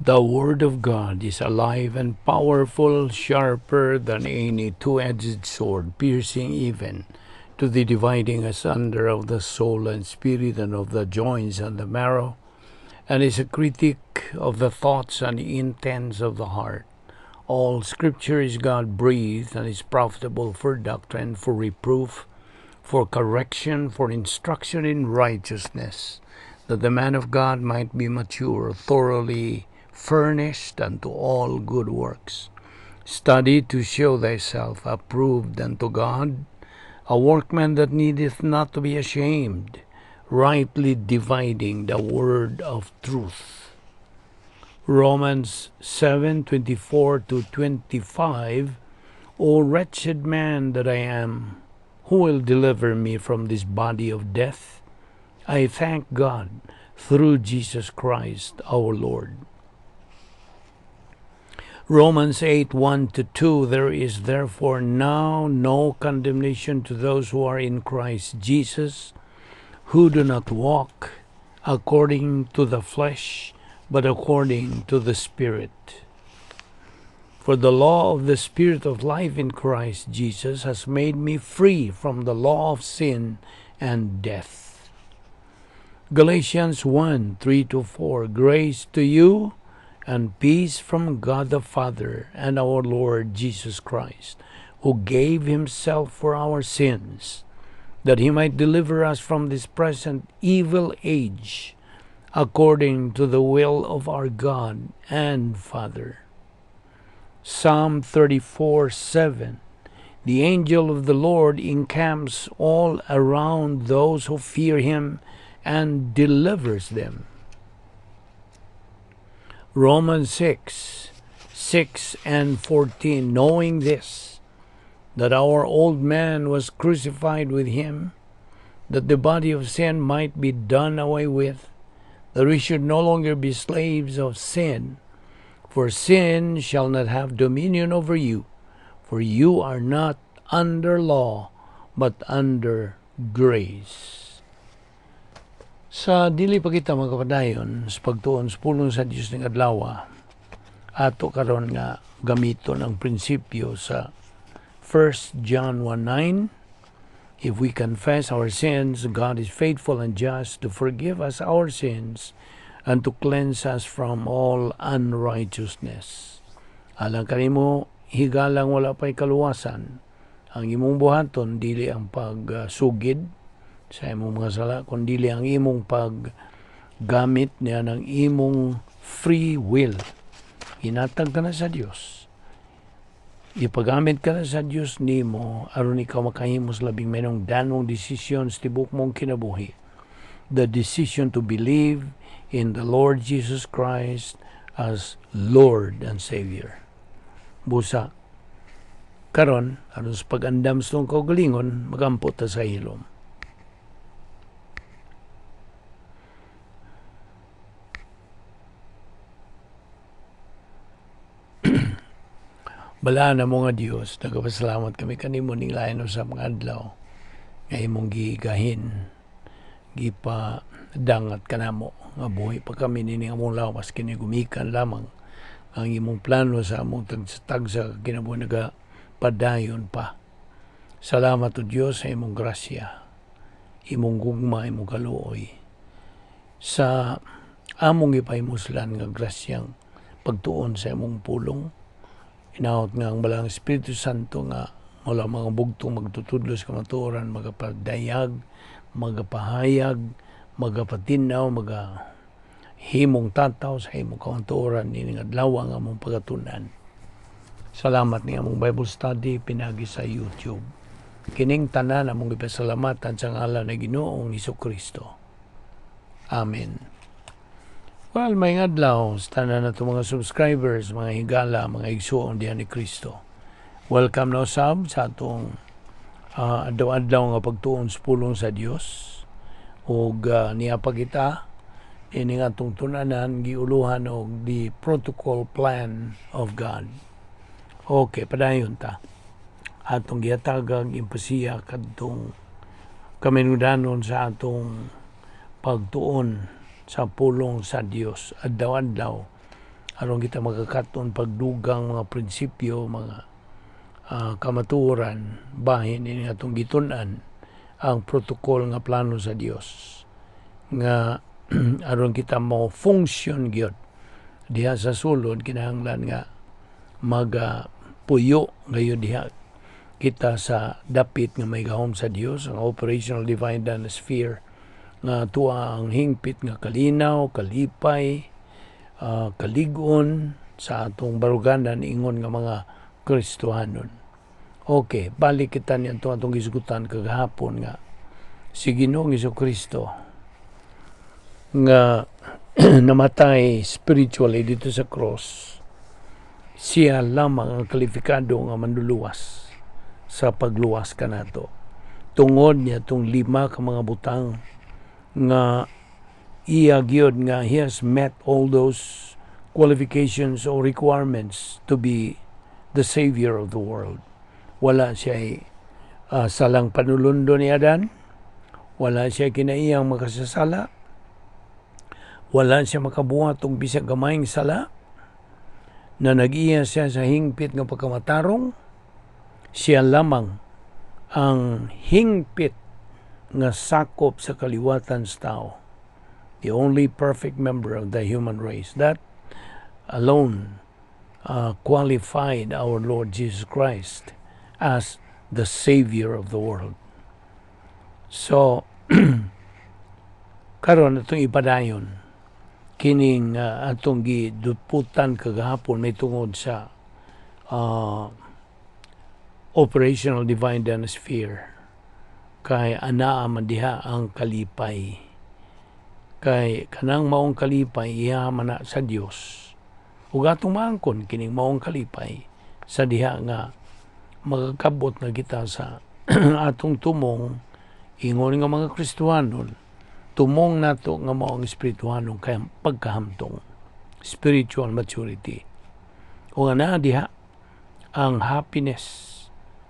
The Word of God is alive and powerful, sharper than any two-edged sword, piercing even to the dividing asunder of the soul and spirit and of the joints and the marrow, and is a critic of the thoughts and intents of the heart. All Scripture is God-breathed and is profitable for doctrine, for reproof, for correction, for instruction in righteousness, that the man of God might be mature, thoroughly furnished unto all good works. Study to show thyself approved unto God, a workman that needeth not to be ashamed, rightly dividing the word of truth. Romans 7:24-25. O wretched man that I am, who will deliver me from this body of death? I thank God through Jesus Christ our Lord. Romans 8:1-2. There is therefore now no condemnation to those who are in Christ Jesus, who do not walk according to the flesh, but according to the Spirit. For the law of the Spirit of life in Christ Jesus has made me free from the law of sin and death. Galatians 1:3-4. Grace to you and peace from God the Father and our Lord Jesus Christ, who gave himself for our sins, that he might deliver us from this present evil age, according to the will of our God and Father. Psalm 34:7. The angel of the Lord encamps all around those who fear him and delivers them. Romans 6:6-14. Knowing this, that our old man was crucified with him, that the body of sin might be done away with, that we should no longer be slaves of sin, for sin shall not have dominion over you, for you are not under law, but under grace. Sa dili pa kita mga kapadayon, sa pagtuon sa pulong sa Diyos ng adlaw, ato karon nga gamiton ang prinsipyo sa 1 John 1:9. If we confess our sins, God is faithful and just to forgive us our sins and to cleanse us from all unrighteousness. Alang kanimo, higalang wala pa'y kaluwasan. Ang imong buhaton, dili ang pagsugid sa imong mga sala, kundi ang imong paggamit niya ng imong free will. Inatag ka na sa Diyos. Ipagamit ka na sa Diyos nimo aron ikaw makahimos labing menong danong desisyon sa tibok mong kinabuhi. The decision to believe in the Lord Jesus Christ as Lord and Savior. Busa, karon aron sa pag-andam sa itong kaugalingon, magampot ta sa hilom. Bala na mo nga Diyos, nagapasalamat kami kanimo ning lain sa mga adlaw nga imong gigahin, gipadangat kanamo nga buhi pa kami nini among lawas kini gumikan lamang ang imong plano sa among tagsa kinabuhi nagapadayon pa. Salamat o Diyos sa imong grasya, imong gugma, imong kaluoy sa among ipahimoslan nga grasyang pagtuon sa imong pulong. Inaot nga ang balang Espiritu Santo nga wala mga bugtong magtutudlos ka matuoran, magapadayag, magapahayag, magapatinaw, magahimong tataw sa imong kamatuoran nining adlaw nga among pagatunan. Salamat ni among Bible study pinagi sa YouTube. Kining tanan among ipasalamatan sa ngalan ni Ginoong Hesukristo. Amen. Well, may adlaw sa tanan na mga subscribers, mga higala, mga igsuon diyan ni Kristo. Welcome na usab sa atong adlaw-adlaw nga pagtuon sa pulong sa Dios. Ug niya pa kita ini nga atong tunanan giuluhan og the protocol plan of God. Okay, padayon ta. Atong gihatagag impasiya kadtong kaminudanon sa atong pagtuon sa pulong sa Dios adlaw-adlaw aron kita magakaton pagdugang mga prinsipyo, mga kamatuoran, bahin ini atong gitun-an ang protocol nga plano sa Dios nga aron kita mo function gyud diha sa sulod. Kinahanglan nga puyo ngayon diha kita sa dapit nga may gahom sa Dios, ang operational divine sphere nga tuwa ang hingpit nga kalinaw, kalipay, kaligon sa atong baruganan ingon nga mga Kristohanon. Okay, balik kita niyan atong gisgutan kagahapon nga si Ginoong Jesucristo nga namatay spiritually dito sa cross. Siya lamang ang kwalifikado nga manluluwas sa pagluwas kanato. Tungod niya tong 5 ka mga butang nga iya gyud nga he has met all those qualifications or requirements to be the Savior of the world. Wala siya salang panulundo ni Adan, wala siya kinaiyang makasasala, wala siya makabuhat og bisag gamayng sala, na nag-iya siya sa hingpit nga pagkamatarong. Siya lamang ang hingpit nga sakop sa kaliwatan sa tao, the only perfect member of the human race. That alone qualified our Lord Jesus Christ as the Savior of the world. So, karon atong ipadayon kining atong giduputan kagahapon may tungod sa operational divine sphere. Kay anaa man diha ang kalipay. Kay kanang maong kalipay iyaman na sa Dios. Ug atong maangkon kining maong kalipay sa diha nga magkabot na kita sa atong tumong ingon nga mga Kristohanon, tumong nato nga maong espirituhanong kay pagkahamtong, spiritual maturity. O ana diha ang happiness,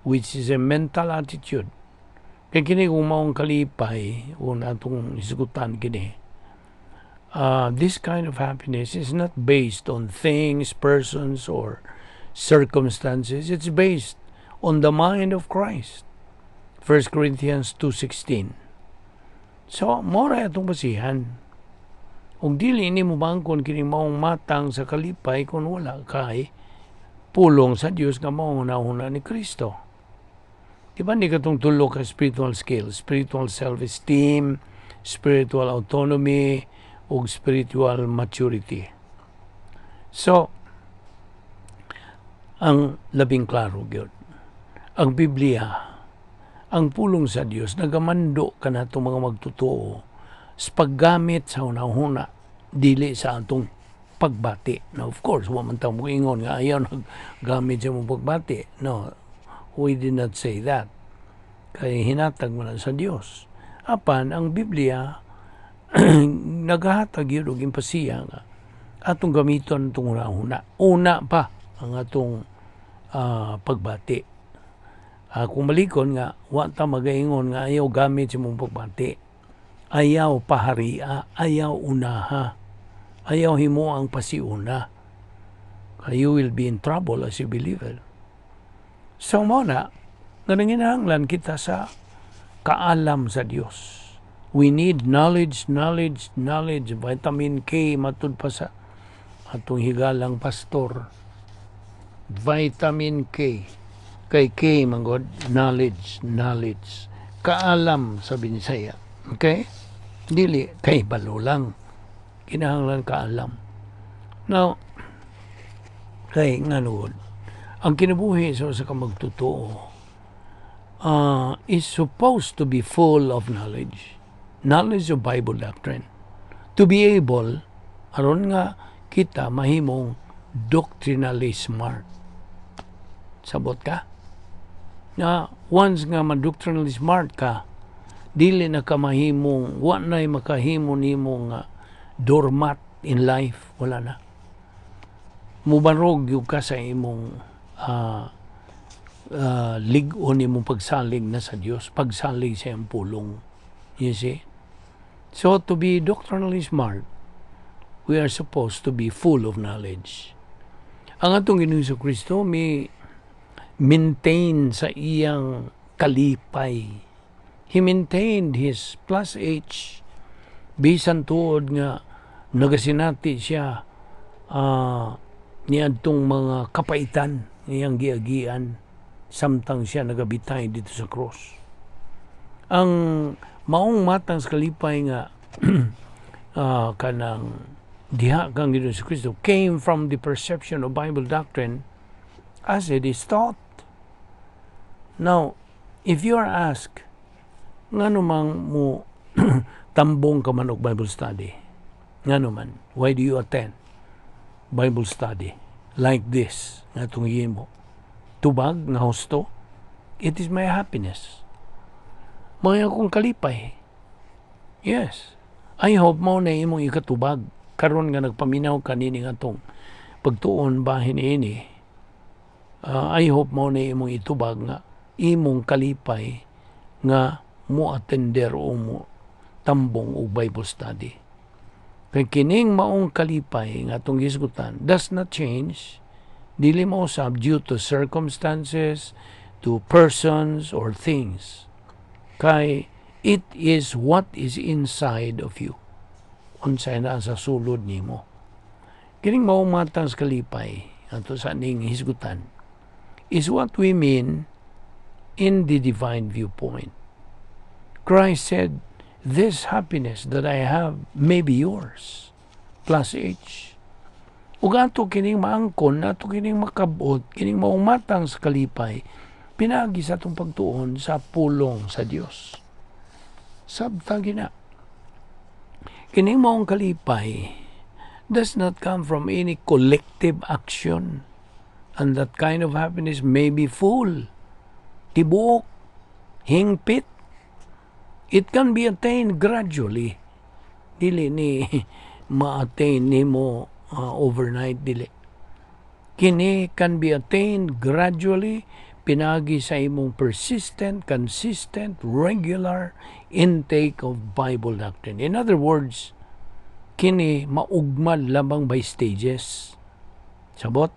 which is a mental attitude. Kaya kini kung maong kalipay, o natong isigutan kini, this kind of happiness is not based on things, persons, or circumstances. It's based on the mind of Christ. 1 Corinthians 2:16. So, mora itong basihan. Kung dili ni mo bangkon kining maong matang sa kalipay kung wala kay pulong sa Dios nga maong una ni Kristo. Diba ni katong tulo ka spiritual skills, spiritual self-esteem, spiritual autonomy, ug spiritual maturity. So, ang labing klaro gyud, ang Biblia, ang pulong sa Dios nagamando kanato mga magtotoo sa paggamit sa hunahuna dili sa atong pagbati. Now, of course, wa man ta mo ingon nga ayaw naggamit sa mong pagbati. No, we did not say that. Kay hinatag mo na sa Dios. Apan, ang Biblia naghahatag yun og impasiya nga atong gamiton itong hunahuna. Una pa ang atong pagbati. Kung malikon nga, wa ta magaingon nga ayaw gamit sa mong pagbati. Ayaw paharia, ayaw unaha, ayaw himo ang pasiuna. You will be in trouble as a believer. So muna, nanginahanglan kita sa kaalam sa Dios. We need knowledge. Vitamin K, matud pa sa atong higalang pastor. Vitamin K. Kay K, manggod, knowledge. Kaalam sa Binisaya. Okay? Dili, kay balo lang. Kinahanglan kaalam. Now, kay nga noon, ang kinabuhi sa kamagtotoo is supposed to be full of knowledge. Knowledge of Bible doctrine. To be able, aron nga kita mahimong doctrinally smart. Sabot ka? Na once nga ma-doctrinally smart ka, dili na ka mahimong, wa na'y makahimo nimong doormat in life. Wala na. Mubarog yung ka sa imong ligon imong pagsalig na sa Dios, pagsalig sa iyang pulong. You see? So, to be doctrinally smart, we are supposed to be full of knowledge. Ang atong Ginoong Kristo may maintain sa iyang kalipay. He maintained his plus H bisan tuod nga nagasinati siya niadtong mga kapaitan niyang giagian samtang siya nagabitay dito sa cross. Ang maong matang sa kalipay nga kanang diha kang Ginoong Kristo came from the perception of Bible doctrine as it is taught. Now, if you are asked, ngano man mo tambong ka man og Bible study? Ngano man? Why do you attend Bible study like this? Nga tungin mo. Tubag nga husto? It is my happiness. Mga akong kalipay. Yes. I hope mo na imong ikatubag. Karon nga nagpaminaw kanini nga tong pagtuon bahin ini. I hope mo na imong itubag nga imong kalipay nga mo attender o mo tambong o Bible study. Kay kining maong kalipay nga atong gisgutan does not change, dili mo usab due to circumstances, to persons or things. Kay it is what is inside of you. Unsay na sa sulod nimo. Kining maong matang sa kalipay ato sa ning hisgutan is what we mean in the divine viewpoint. Christ said, "This happiness that I have may be yours." Plus H. Ug ato kining maangkon, ato kining makabot, kining maong matang sa kalipay, pinagi sa atong pagtuon sa pulong sa Dios. Sabta gina. Kining maong kalipay does not come from any collective action, and that kind of happiness may be full, tibuok, hingpit. It can be attained gradually. Dili ni ma-attain nimo overnight, dili. Kini can be attained gradually, pinagi sa imong persistent, consistent, regular intake of Bible doctrine. In other words, kini maugmad lamang by stages. Sabot,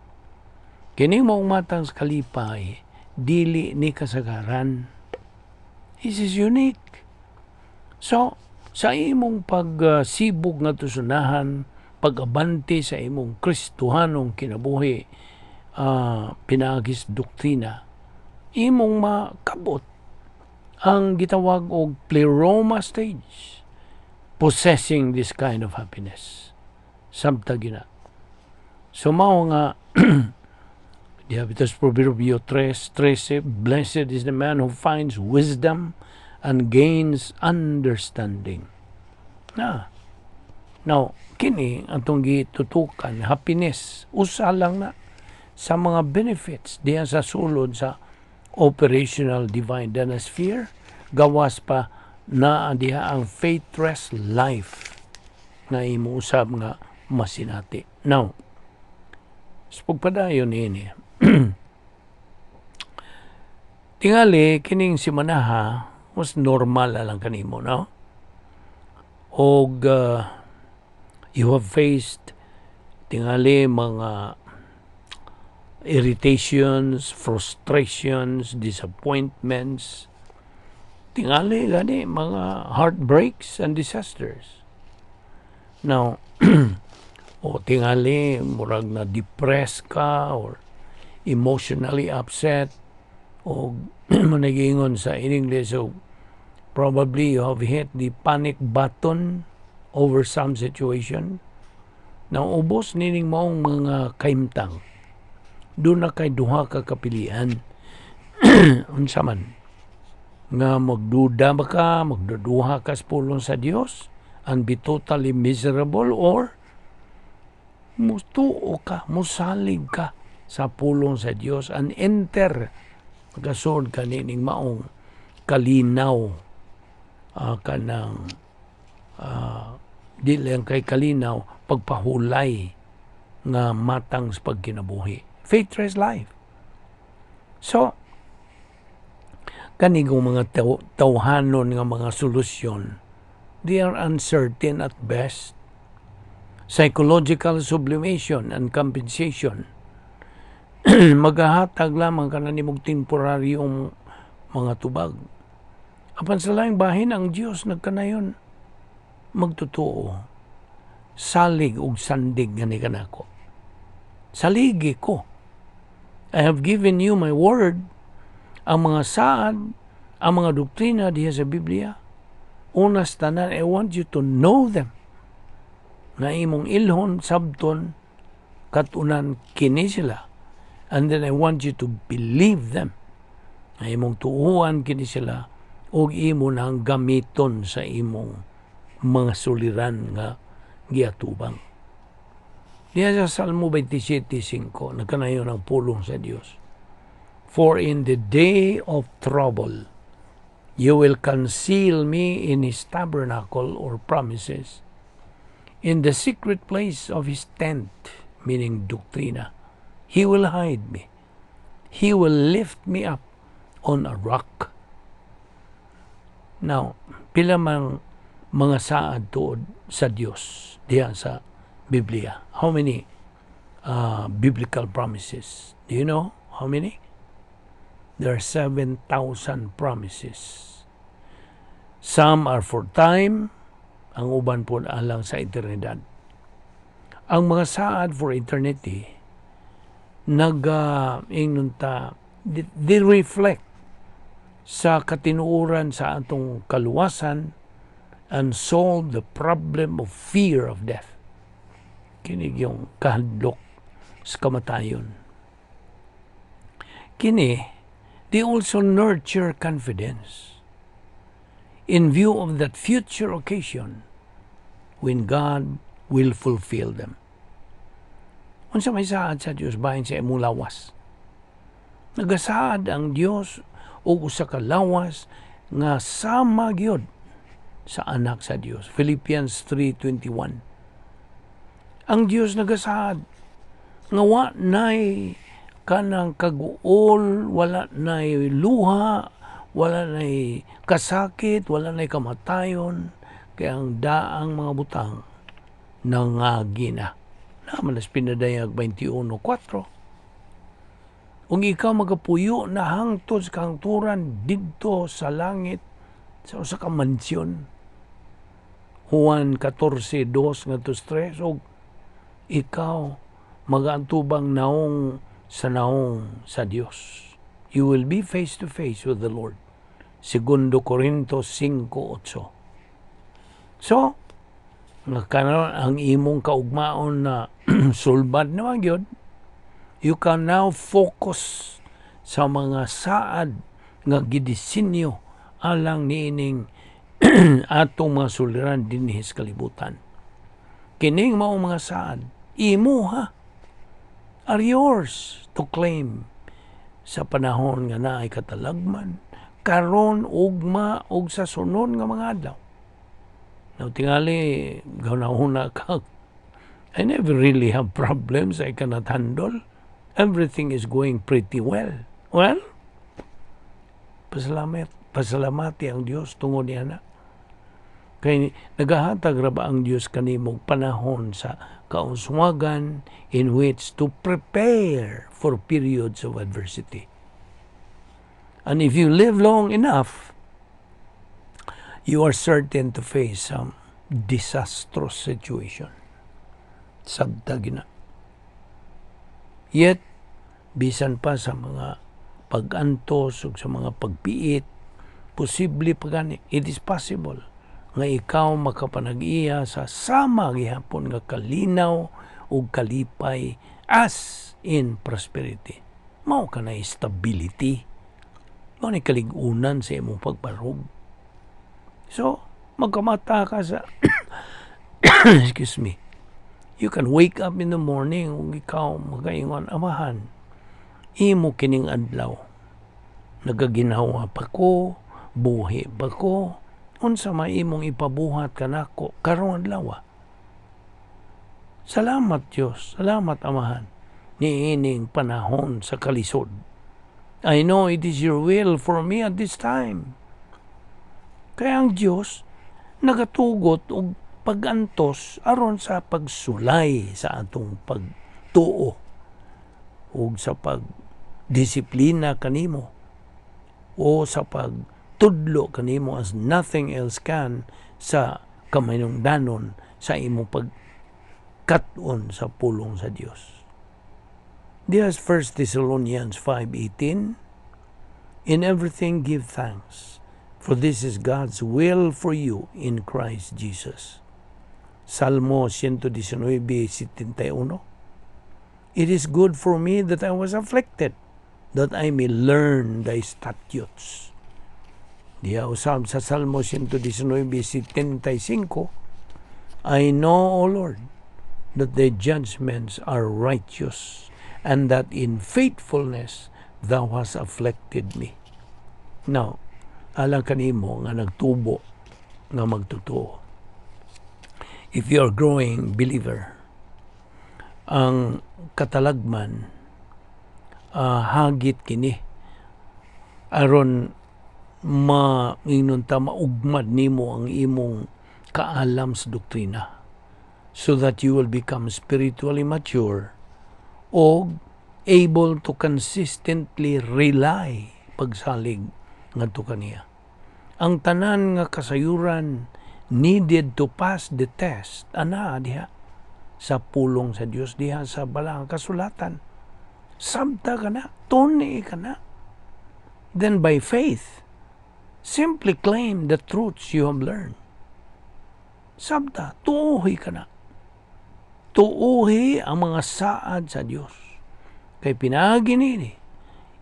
kini maong matang sa kalipay, dili ni kasagaran. This is unique. So, sa imong pagsibog nga tusunahan, pag-abante sa imong Kristohanong kinabuhi, pinagis doktrina, imong makabot ang gitawag og pleroma stage, possessing this kind of happiness. Sabta gina. So mao nga Diabetes Proverbio 3:13, blessed is the man who finds wisdom and gains understanding. Now, kini atong gitutukan, happiness, usa lang na sa mga benefits diya sa sulod sa operational divine dynasty, gawas pa na diha ang faithless life na imuusab nga masinati. Now, sa pagpadayon ini, tingali kining si manaha mas normal lang kanimo, no? Og you have faced tingali mga irritations, frustrations, disappointments, tingali gani mga heartbreaks and disasters. Now, o tingali murag na depressed ka or emotionally upset o managingon sa in English, so probably you have hit the panic button over some situation. Now, ubos nining maong mga kaimtang, doon na kay duha ka kapilian. Unsa man nga magduda ba ka, magduduha ka sa pulong sa Dios and be totally miserable, or mutuo ka, musalig ka sa pulong sa Dios and enter kasod kanining maong kalinaw, kanang di lang kay kalinaw pagpahulay nga matang sa pagkinabuhi, faithless life. So kanigong mga tawhanon nga mga solusyon, they are uncertain at best. psychological sublimation and compensation. Magahatag lamang ka na nimog temporaryong mga tubag. Apan sa laing bahin ang Dios nagkanayon magtotoo. Salig ug sandig nga ni kanako. Saligi ko. I have given you my word. Ang mga saad, ang mga doktrina diha sa Biblia, unas tanan, I want you to know them. Na imong ilhon, sabton, katunan, kini sila. And then I want you to believe them. Na imong tuuhan kini sila, o imo nang gamiton sa imong mga suliran nga giatubang. Diya sa Salmo 27:5, nagkanayon ang pulong sa Dios. For in the day of trouble, you will conceal me in His tabernacle or promises, in the secret place of His tent, meaning doktrina. He will hide me. He will lift me up on a rock. Now, pila mang mga saad tuod sa Dios diya sa Biblia. How many biblical promises? Do you know how many? There are 7,000 promises. Some are for time, ang uban po alang sa eternidad. Ang mga saad for eternity, they reflect sa katinuuran sa atong kaluwasan and solve the problem of fear of death. Kini yung kahadlok sa kamatayon. Kini, they also nurture confidence in view of that future occasion when God will fulfill them. Unsa may saad sa Dios bahin sa imong lawas. Nagasaad ang Dios og usa ka lawas nga sama gyud sa anak sa Dios. Philippians 3:21. Ang Dios nagasaad nga wa nay kanang kaguol, wala nay luha, wala nay kasakit, wala nay kamatayon, kaya ang daang mga butang nangagi na. Naman as pinadayag 21:4. Kung ikaw magapuyo na hangtod sa kahangturan didto sa langit sa usa ka mansyon. Juan 14:2 ngadto 3 og ikaw magaantubang naong sa Dios. You will be face to face with the Lord. 2 Corintios 5:8. So, karon ang imong kaugmaon na sulbad naman gyud, you can now focus sa mga saad nga gidisenyo alang niining atong mga suliran dinhi sa kalibutan. Kining mao mga saad, imo are yours to claim sa panahon nga naay katalagman, karon ugma og sa sunod nga mga adlaw. Now, tingali, gaunahuna ka. I never really have problems I cannot handle. Everything is going pretty well. Well, pasalamati ang Diyos tungod niya na. Kaya nagahatag ra ba ang Diyos kanimong panahon sa kauswagan in which to prepare for periods of adversity. And if you live long enough, you are certain to face some disastrous situation. Sabtag na. Yet, bisan pa sa mga pag-antos o sa mga pagpiit, posible pa gani, it is possible nga ikaw makapanag-iya sa sama gihapon nga kalinaw o kalipay as in prosperity. Mao ka na stability. Mao ni kaligunan sa imong pagbarog. So, magkamata ka sa excuse me. You can wake up in the morning kung ikaw magaingon, amahan, imo kining adlaw. Nagaginawa pa ko, buhi pa ko, unsa may imong ipabuhat kanako karong adlaw. Salamat Dios, salamat amahan, niining panahon sa kalisod. I know it is your will for me at this time. Kaya ang Diyos nagatugot og pagantos aron sa pagsulay sa atong pagtuo ug sa pagdisiplina kanimo o sa pagtudlo kanimo as nothing else can sa kaminungdanon sa imong pagkat-on sa pulong sa Dios. Dias 1 Thessalonians 5:18, in everything give thanks, for this is God's will for you in Christ Jesus. Salmo 119:71, it is good for me that I was afflicted, that I may learn thy statutes. Diya usab sa Salmo 119:75, I know, O Lord, that thy judgments are righteous, and that in faithfulness thou hast afflicted me. Now, alang kanimo nga nagtubo nga magtotoo. If you are growing believer, ang katalagman hagit kini aron maugmad nimo ang imong kaalam sa doktrina, so that you will become spiritually mature o able to consistently rely pagsalig ngadto kaniya. Ang tanan nga kasayuran needed to pass the test ana diha sa pulong sa Dios, diha sa balang kasulatan. Sabta kana, tuni kana. Then by faith, simply claim the truths you have learned. Sabta, tuuhi kana. Tuuhi ang mga saad sa Dios. Kay pinagi nini,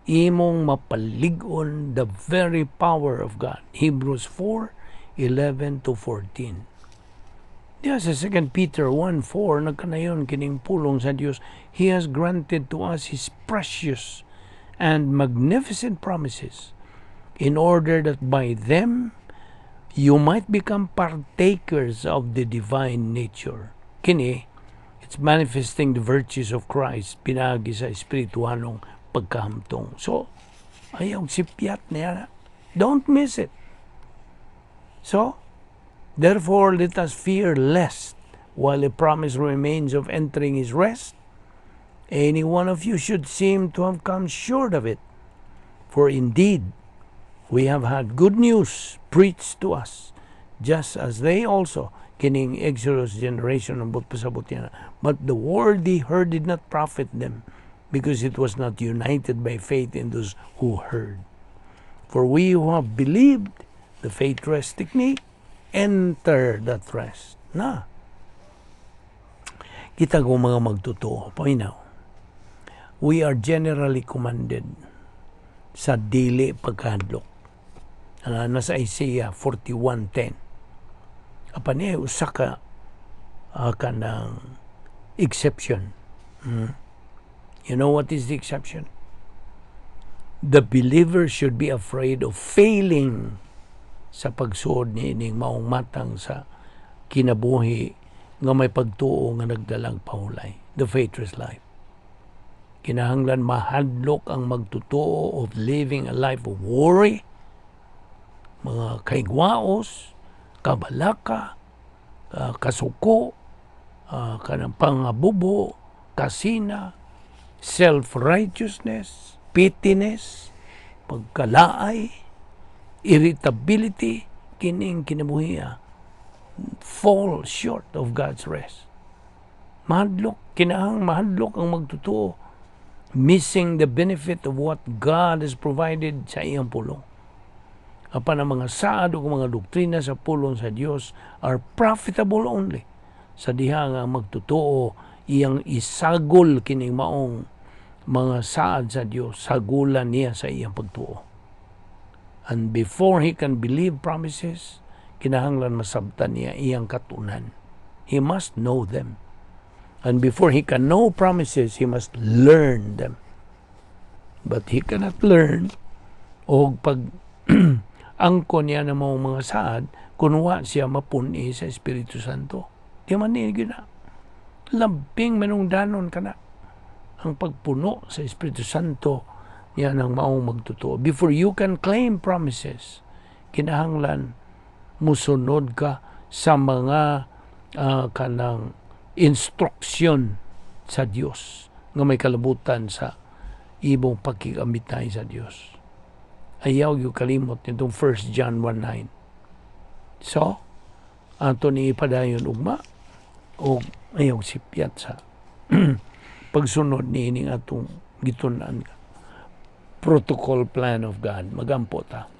imong mapalig-on the very power of God. Hebrews 4:11-14. Diya sa 2 Peter 1:4, nagkanayon kining pulong sa Dios, He has granted to us His precious and magnificent promises, in order that by them you might become partakers of the divine nature. Kini, it's manifesting the virtues of Christ, pinagi sa espirituhanong pagkahamtong. So, ayaw sipyat niya. Don't miss it. So, therefore, let us fear lest, while a promise remains of entering His rest, any one of you should seem to have come short of it. For indeed, we have had good news preached to us, just as they also, kining Exodus generation ng pasabot niya. But the word they heard did not profit them, because it was not united by faith in those who heard. For we who have believed, the faith rest technique, enter that rest. Na. Kita ko mga magtotoo. Paminaw. We are generally commanded sa dili pagkahadlok. Nasa Isaiah 41:10. Apa niya usa ka kanang exception. You know what is the exception? The believer should be afraid of failing sa pagsuod ni ining maong matang sa kinabuhi nga may pagtuo nga nagdalang pahulay. The faithless life. Kinahanglan mahadlok ang magtutuo of living a life of worry, mga kaigwaos, kabalaka, kasuko, kanang pangabubo, kasina, self-righteousness, pettiness, pagkalaay, irritability, kining kinabuhiya, fall short of God's rest. Mahadlok, kinahang mahadlok ang magtutuo, missing the benefit of what God has provided sa iyang pulong. Apan ang mga saad o mga doktrina sa pulong sa Dios are profitable only sa diha nga magtutuo iyang isagol kining maong mga saad sa Dios, sagulan niya sa iyang pagtuo. And before he can believe promises, kinahanglan masabtan niya iyang katunan. He must know them. And before he can know promises, he must learn them. But he cannot learn o pag angko niya na mga saad kung wa siya mapuni sa Espiritu Santo. Di man niya gina. Labing manungdanon ka na ang pagpuno sa Espiritu Santo niya ng maong magtutuo. Before you can claim promises, kinahanglan musunod ka sa mga kanang instruksyon sa Dios nga may kalabutan sa ibong pagkikamit sa Dios. Ayaw yung kalimot nitong 1 John 1:9. So, ato ni ipadayon ugma o ayaw sipyat sa pagsunod ni ining atong gitunan protocol plan of God. Magampo ta.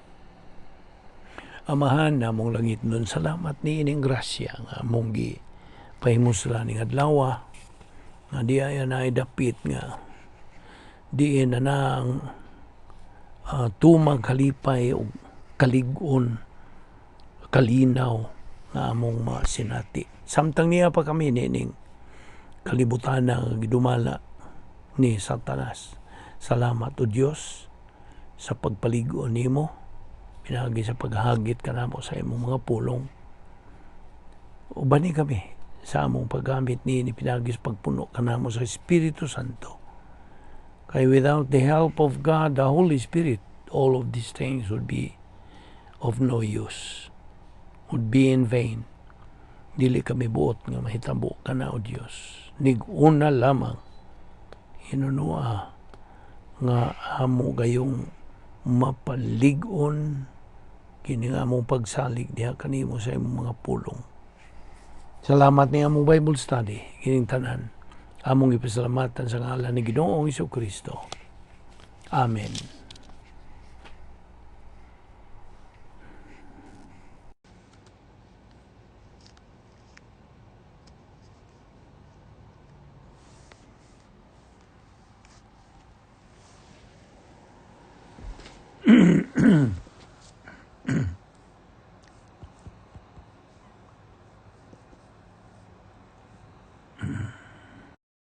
Amahan na mong langit nun, salamat ni ining grasya nga mong gi pahimusla ning adlaw nga di ay na dapit nga diin na nang tumang kalipay o kaligon kalinaw nga among masinati. Samtang niya pa kami nining kalibutan na gidumala ni Satanas. Salamat o Diyos sa pagpaligo nimo, pinagi sa paghagit kanamo sa imong mga pulong. Ubani kami sa among paggamit ni pinagi sa pagpuno kanamo sa Espiritu Santo. Kaya without the help of God, the Holy Spirit, all of these things would be of no use, would be in vain. Dili kami buot nga mahitabo ka na o Diyos. Niguna lamang hinunua nga amo gayong mapaligon kini nga among pagsalig diha kanimo sa imong mga pulong. Salamat ni among Bible study kining tanan. Among ipasalamatan sa ngalan ni Ginoong Jesucristo. Amen.